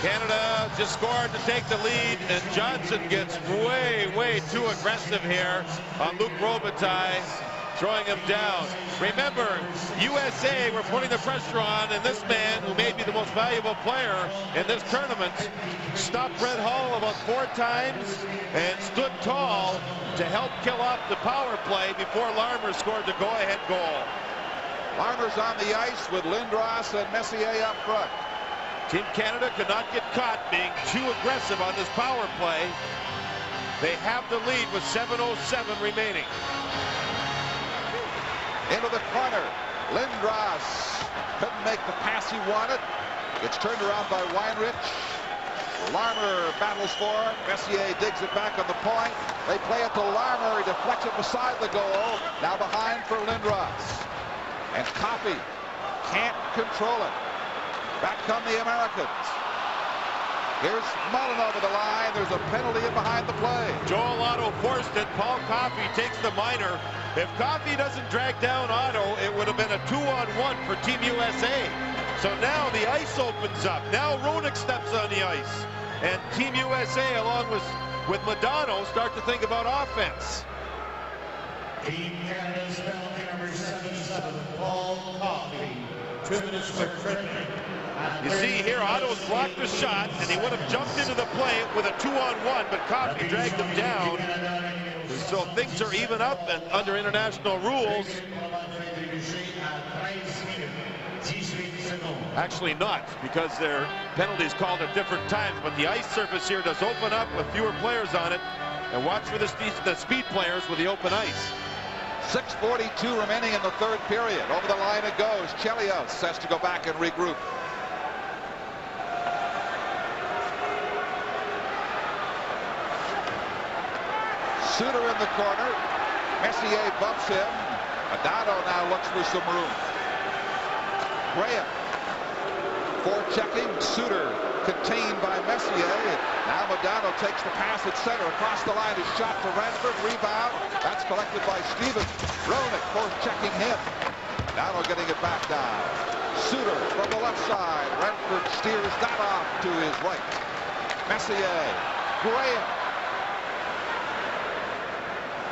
Canada just scored to take the lead, and Johnson gets way too aggressive here on Luc Robitaille, throwing him down. Remember, USA were putting the pressure on, and this man, who may be the most valuable player in this tournament, stopped Brett Hull about 4 times and stood tall to help kill off the power play before Larmer scored the go-ahead goal. Larmer's on the ice with Lindros and Messier up front. Team Canada could not get caught being too aggressive on this power play. They have the lead with 7:07 remaining. Into the corner. Lindros couldn't make the pass he wanted. Gets turned around by Weinrich. Larmer battles for it. Messier digs it back on the point. They play it to Larmer. He deflects it beside the goal. Now behind for Lindros. And Coffey can't control it. Back come the Americans. Here's Mullen over the line. There's a penalty in behind the play. Joel Otto forced it. Paul Coffey takes the minor. If Coffey doesn't drag down Otto, it would have been a 2-on-1 for Team USA. So now the ice opens up. Now Roenick steps on the ice. And Team USA, along with Modano, start to think about offense. Team Canada's penalty number 77, Paul Coffey. 2 minutes for treatment. You see here, Otto's blocked the shot, and he would have jumped into the play with a 2-on-1, but Coffey dragged him down. So things are even up, and under international rules. Actually not, because there are penalties called at different times, but the ice surface here does open up with fewer players on it. And watch for the speed players with the open ice. 6:42 remaining in the third period. Over the line it goes. Chelios has to go back and regroup. Suter in the corner. Messier bumps him. Modano now looks for some room. Graham forechecking. Suter contained by Messier. Now Modano takes the pass at center. Across the line is shot for Redford. Rebound. That's collected by Stevens. Roenick forechecking him. Modano getting it back down. Suter from the left side. Redford steers that off to his right. Messier. Graham.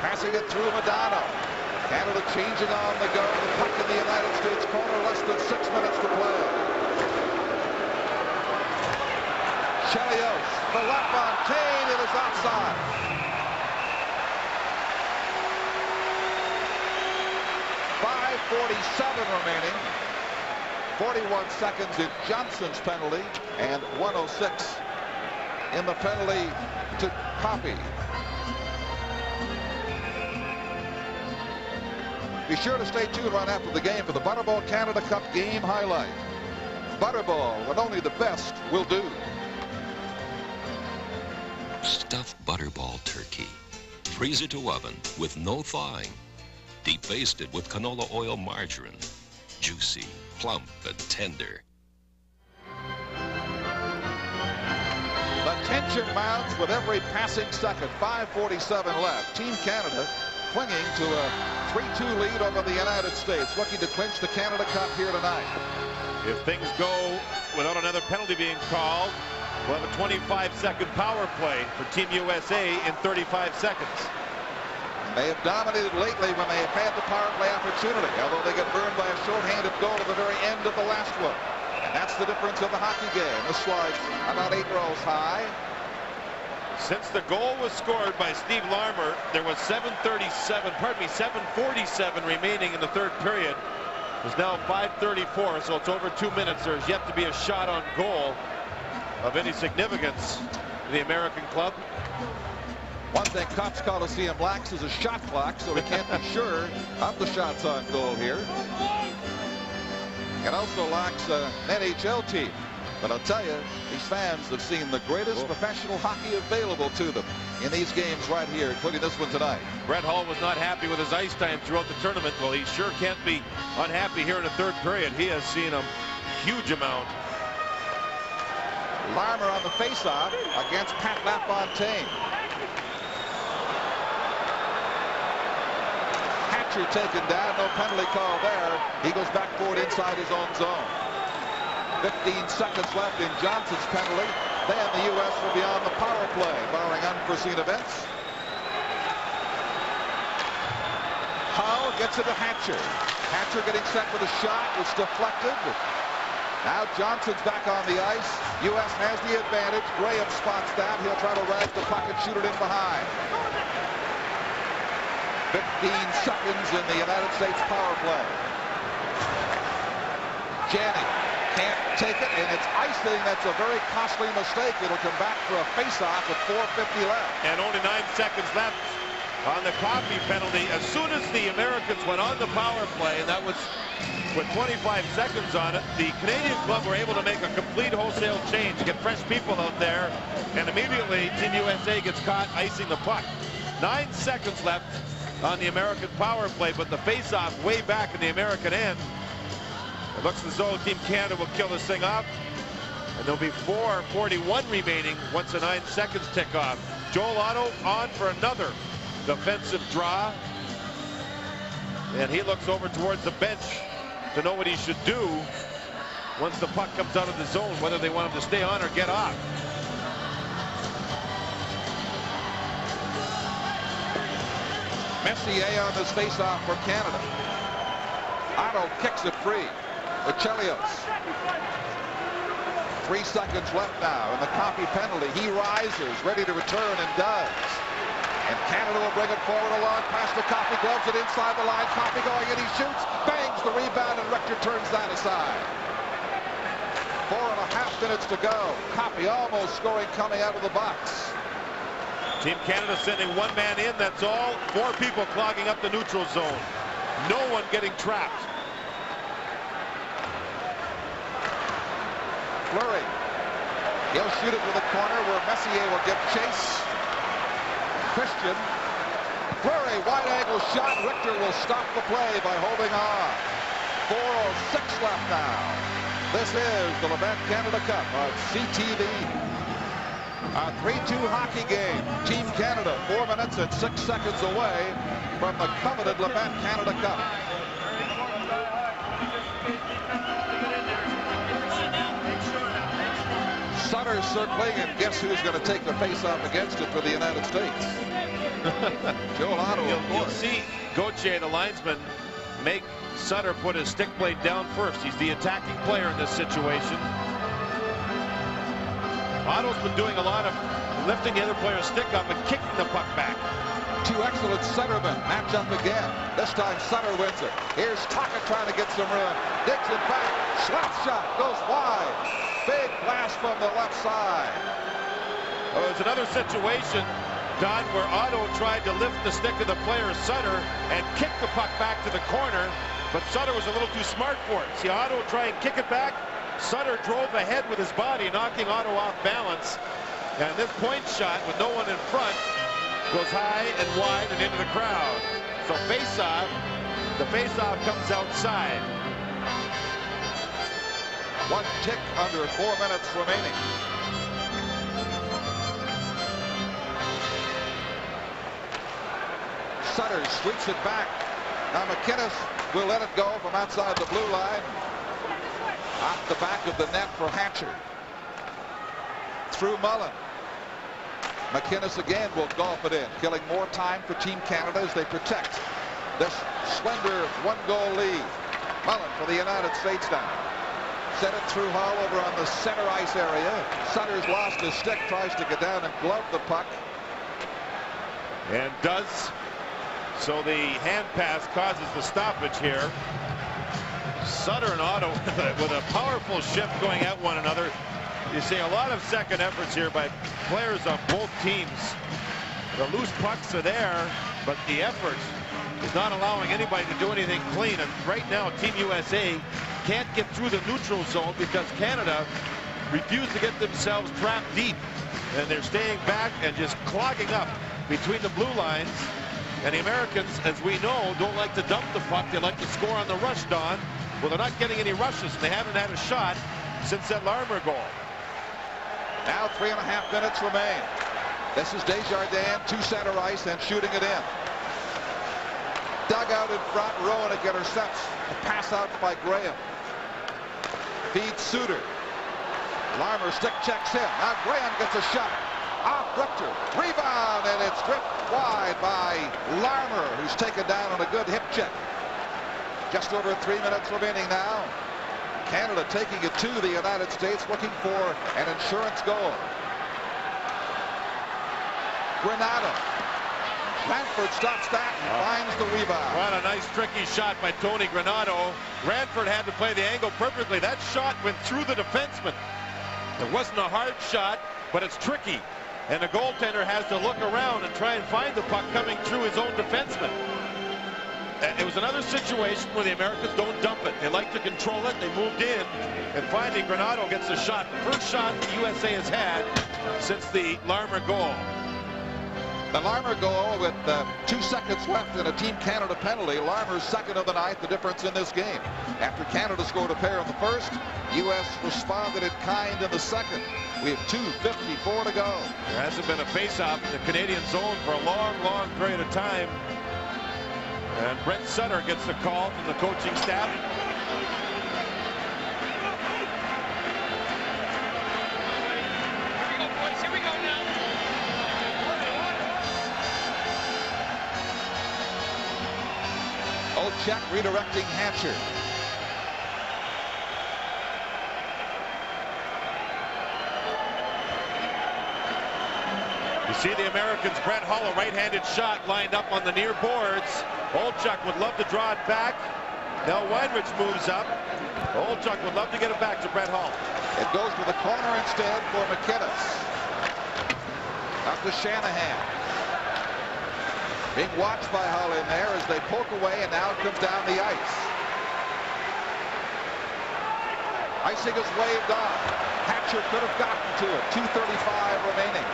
Passing it through Modano. Canada changing on the go. The puck in the United States corner. Less than 6 minutes to play. Chelios for LaFontaine. It is offside. .547 remaining. 41 seconds in Johnson's penalty. And 1:06 in the penalty to Coffey. Be sure to stay tuned right after the game for the Butterball Canada Cup game highlight. Butterball, when only the best will do. Stuffed Butterball turkey. Freeze it to oven with no thawing. Deep basted with canola oil margarine. Juicy, plump, and tender. The tension mounts with every passing second. 5:47 left. Team Canada clinging to a 3-2 lead over the United States, looking to clinch the Canada Cup here tonight. If things go without another penalty being called, we'll have a 25-second power play for Team USA in 35 seconds. They have dominated lately when they have had the power play opportunity, although they get burned by a shorthanded goal at the very end of the last one. And that's the difference of the hockey game. This slide's about 8 rows high. Since the goal was scored by Steve Larmer, there was 7:47 remaining in the third period. It's now 5:34, so it's over 2 minutes. There's yet to be a shot on goal of any significance to the American club. One thing Cops Coliseum lacks is a shot clock, so we can't be sure of the shots on goal here. It also lacks an NHL team. But I'll tell you, these fans have seen the greatest professional hockey available to them in these games right here, including this one tonight. Brett Hull was not happy with his ice time throughout the tournament. Well, he sure can't be unhappy here in the third period. He has seen a huge amount. Larmer on the faceoff against Pat LaFontaine. Hatcher taken down, no penalty call there. He goes back forward inside his own zone. 15 seconds left in Johnson's penalty. Then the U.S. will be on the power play, barring unforeseen events. Hull gets it to Hatcher. Hatcher getting set with a shot. It's deflected. Now Johnson's back on the ice. U.S. has the advantage. Graham spots that. He'll try to rag the puck and shoot it in behind. 15 seconds in the United States power play. Janning can't take it, and it's icing. That's a very costly mistake. It'll come back for a face-off with 4:50 left. And only 9 seconds left on the Coffey penalty. As soon as the Americans went on the power play, and that was with 25 seconds on it, the Canadian club were able to make a complete wholesale change, get fresh people out there, and immediately Team USA gets caught icing the puck. 9 seconds left on the American power play, but the face-off way back in the American end. It looks as though Team Canada will kill this thing off, and there'll be 4:41 remaining once the 9 seconds tick off. Joel Otto on for another defensive draw, and he looks over towards the bench to know what he should do once the puck comes out of the zone, whether they want him to stay on or get off. Messier on this face-off for Canada. Otto kicks it free. Chelios. 3 seconds left now in the Coffey penalty. He rises, ready to return, and does. And Canada will bring it forward along past the Coffey, gloves it inside the line. Coffey going in, he shoots, bangs the rebound, and Richter turns that aside. 4.5 minutes to go. Coffey almost scoring coming out of the box. Team Canada sending one man in, that's all. 4 people clogging up the neutral zone. No one getting trapped. Fleury. He'll shoot it to the corner where Messier will give chase. Christian. Fleury, wide angle shot. Richter will stop the play by holding on. 4:06 left now. This is the Labatt Canada Cup on CTV. A 3-2 hockey game. Team Canada 4 minutes and 6 seconds away from the coveted Labatt Canada Cup. Sutter circling, and guess who's going to take the face-off against it for the United States? Joel Otto, of course. You'll see Gauthier, the linesman, make Sutter put his stick blade down first. He's the attacking player in this situation. Otto's been doing a lot of lifting the other player's stick up and kicking the puck back. 2 excellent centermen match up again. This time Sutter wins it. Here's Taka trying to get some run. Digs it back. Slap shot goes wide. Big blast from the left side. Well, there's another situation, Don, where Otto tried to lift the stick of the player, Sutter, and kick the puck back to the corner, but Sutter was a little too smart for it. See Otto try and kick it back. Sutter drove ahead with his body, knocking Otto off balance. And this point shot with no one in front goes high and wide and into the crowd. So face-off, the face-off comes outside. 1 tick under 4 minutes remaining. Sutter sweeps it back. Now McInnes will let it go from outside the blue line. Off the back of the net for Hatcher. Through Mullen. McInnes again will golf it in, killing more time for Team Canada as they protect this slender 1-goal lead. Mullen for the United States now. Set it through Hull over on the center ice area. Sutter's lost his stick, tries to get down and glove the puck. And does. So the hand pass causes the stoppage here. Sutter and Otto with a powerful shift going at one another. You see a lot of second efforts here by players on both teams. The loose pucks are there, but the effort is not allowing anybody to do anything clean. And right now, Team USA can't get through the neutral zone because Canada refused to get themselves trapped deep. And they're staying back and just clogging up between the blue lines. And the Americans, as we know, don't like to dump the puck. They like to score on the rush, Don. Well, they're not getting any rushes. They haven't had a shot since that Larmer goal. Now 3.5 minutes remain. This is Desjardins to center ice and shooting it in. Dug out in front. Rowan intercepts. A pass out by Graham. feeds Suter. Larmer stick checks him. Now Graham gets a shot. Off Richter. Rebound, and it's ripped wide by Larmer, who's taken down on a good hip check. Just over 3 minutes remaining now. Canada taking it to the United States, looking for an insurance goal. Granato. Ranford stops that and finds the rebound. What a nice tricky shot by Tony Granato. Ranford had to play the angle perfectly. That shot went through the defenseman. It wasn't a hard shot, but it's tricky. And the goaltender has to look around and try and find the puck coming through his own defenseman. It was another situation where the Americans don't dump it. They like to control it. They moved in. And finally, Granato gets the shot. The first shot the USA has had since the Larmer goal. The Larmer goal with 2 seconds left and a Team Canada penalty. Larmer's second of the night, the difference in this game. After Canada scored a pair in the first, U.S. responded in kind in the second. We have 2:54 to go. There hasn't been a face-off in the Canadian zone for a long, long period of time. And Brent Sutter gets the call from the coaching staff. Here we go, boys. Here we go now. Olczyk redirecting Hatcher. You see the Americans, Brett Hull, a right-handed shot lined up on the near boards. Olczyk would love to draw it back. Now Weinrich moves up. Olczyk would love to get it back to Brett Hull. It goes to the corner instead for McInnes. Up to Shanahan. Being watched by Hull in there as they poke away, and now it comes down the ice. Icing is waved off. Hatcher could have gotten to it. 2:35 remaining.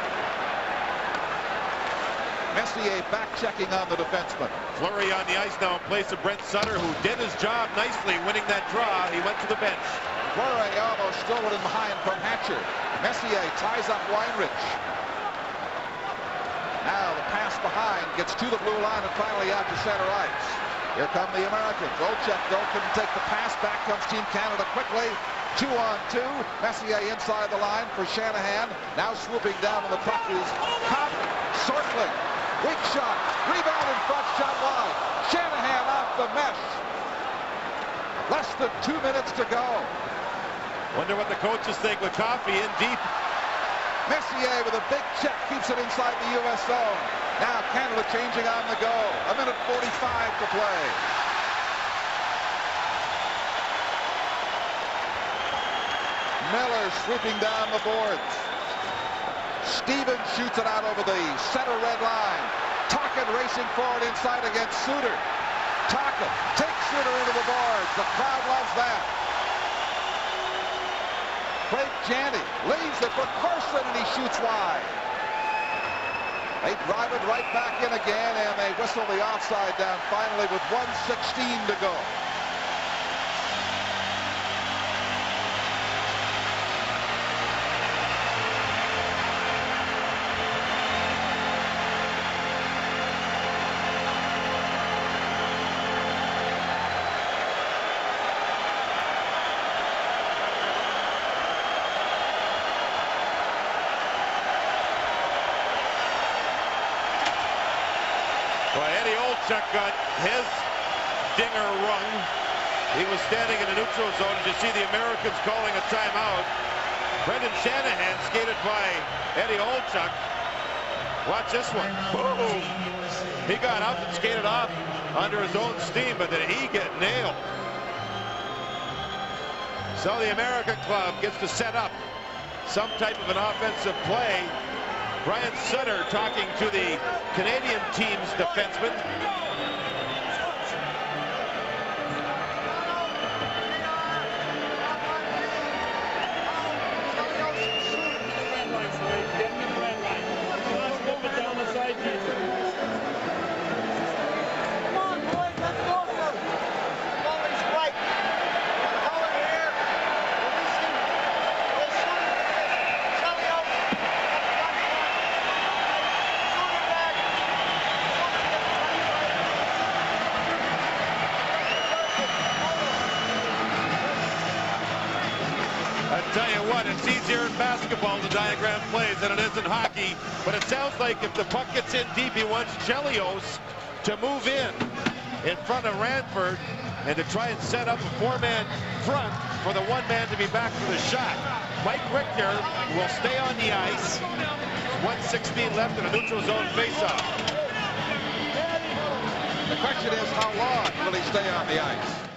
Messier back-checking on the defenseman. Fleury on the ice now in place of Brent Sutter, who did his job nicely winning that draw. He went to the bench. Fleury almost stolen behind from Hatcher. Messier ties up Weinrich. Now the pass behind gets to the blue line and finally out to center ice. Here come the Americans. Olczyk though couldn't take the pass. Back comes Team Canada quickly. 2-on-2. Messier inside the line for Shanahan. Now swooping down on the puck is Coffey. Circling. Weak shot. Rebound in front. Shot wide. Shanahan off the mesh. Less than 2 minutes to go. Wonder what the coaches think with Coffey in deep. Messier with a big check keeps it inside the U.S. zone. Now Canada changing on the go. 1:45 to play. Miller sweeping down the boards. Stevens shoots it out over the center red line. Tocchet racing forward inside against Suter. Tocchet takes Suter into the boards. The crowd loves that. Craig Janney leaves it for Carson, and he shoots wide. They drive it right back in again, and they whistle the offside down finally with 1:16 to go. Eddie Olczyk got his dinger rung. He was standing in the neutral zone. As you see the Americans calling a timeout. Brendan Shanahan skated by Eddie Olczyk. Watch this one. Boom! He got up and skated off under his own steam, but did he get nailed? So the American club gets to set up some type of an offensive play. Brian Sutter talking to the Canadian team's defenseman. easier in basketball, the diagram plays, than it is in hockey. But it sounds like if the puck gets in deep, he wants Chelios to move in front of Ranford and to try and set up a four-man front for the one-man to be back for the shot. Mike Richter will stay on the ice. 1:16 left in a neutral zone faceoff. The question is, how long will he stay on the ice?